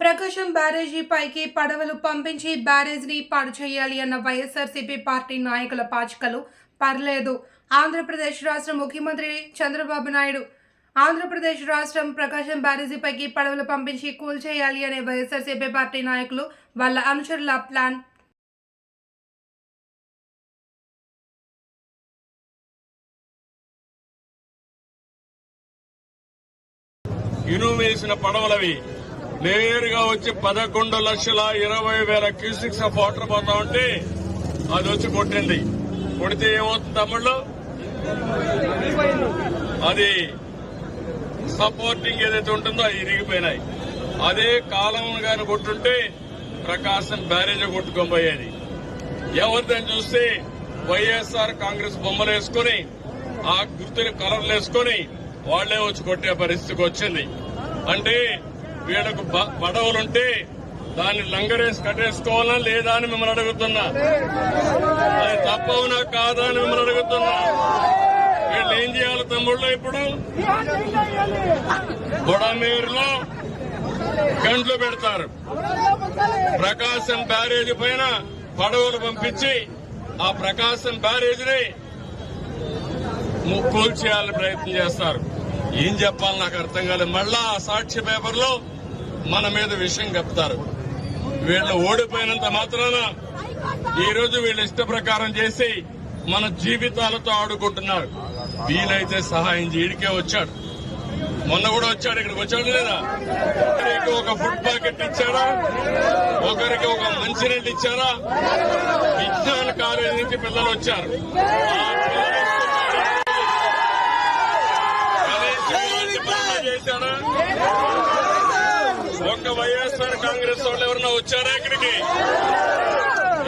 ప్రకాశం బ్యారేజీ పైకి పడవలు పంపించి బ్యారేజీని పాడు చేయాలి అన్న వైఎస్ఆర్సీపీ పార్టీ నాయకుల పాచికలు పర్లేదు. ఆంధ్రప్రదేశ్ రాష్ట్ర ముఖ్యమంత్రి చంద్రబాబు నాయుడు ఆంధ్రప్రదేశ్ రాష్ట్రం ప్రకాశం బ్యారేజీ పైకి పడవలు పంపించి కూల్చేయాలి అనే వైఎస్ఆర్సీపీ పార్టీ నాయకులు వాళ్ళ అనుచరుల ప్లాన్ ఇనుమేసిన పడవలవి నేరుగా వచ్చి 11,20,000 క్యూసిక్స్ ఆఫ్ వాటర్ పోతా ఉంటే అది వచ్చి కొట్టింది. కొడితే ఏమవుతుంది తమ్ముళ్ళు? అది సపోర్టింగ్ ఏదైతే ఉంటుందో అది ఇరిగిపోయినాయి. అదే కాలం గాని కొట్టుంటే ప్రకాశం బ్యారేజ్ కొట్టుకోబోయేది. ఎవరిదని చూస్తే వైఎస్ఆర్ కాంగ్రెస్ బొమ్మలు వేసుకుని ఆ గుర్తుని కలర్లు వేసుకుని వాళ్లే వచ్చి కొట్టే పరిస్థితికి వచ్చింది. అంటే వీళ్ళకు పడవలుంటే దాన్ని లంగరేసి కట్టేసుకోవాలా లేదా అని మిమ్మల్ని అడుగుతున్నా. అది తప్పవునా కాదా అని మిమ్మల్ని అడుగుతున్నా. వీళ్ళు ఏం చేయాలి తమ్ముళ్ళు? ఇప్పుడు బుడమేరులో గంటలు పెడతారు. ప్రకాశం బ్యారేజీ పైన పడవలు పంపించి ఆ ప్రకాశం బ్యారేజీని కూల్చేయాలని ప్రయత్నం చేస్తారు. ఏం చెప్పాలి నాకు అర్థం కాలేదు. మళ్ళా ఆ సాక్షి పేపర్లో మన మీద విషయం చెప్తారు. వీళ్ళు ఓడిపోయినంత మాత్రాన ఈ రోజు వీళ్ళు ఇష్ట ప్రకారం చేసి మన జీవితాలతో ఆడుకుంటున్నారు. వీలైతే సహాయం చేయడికే వచ్చాడు. మొన్న కూడా వచ్చాడు. ఇక్కడికి వచ్చాడు లేదా? ఒకరికి ఒక ఫుడ్ ప్యాకెట్ ఇచ్చారా? ఒకరికి ఒక మంచినీళ్ళు ఇచ్చారా? విజ్ఞాన కాలేజీ నుంచి పిల్లలు వచ్చారు. చేశారా? ఒక్క వైఎస్ఆర్ కాంగ్రెస్ వాళ్ళు ఎవరన్నా వచ్చారా ఇక్కడికి?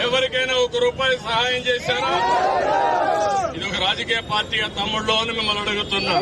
ఎవరికైనా ₹1 సహాయం చేశారా? ఇది ఒక రాజకీయ పార్టీగా తమ్ముళ్ళు అని మిమ్మల్ని అడుగుతున్నా.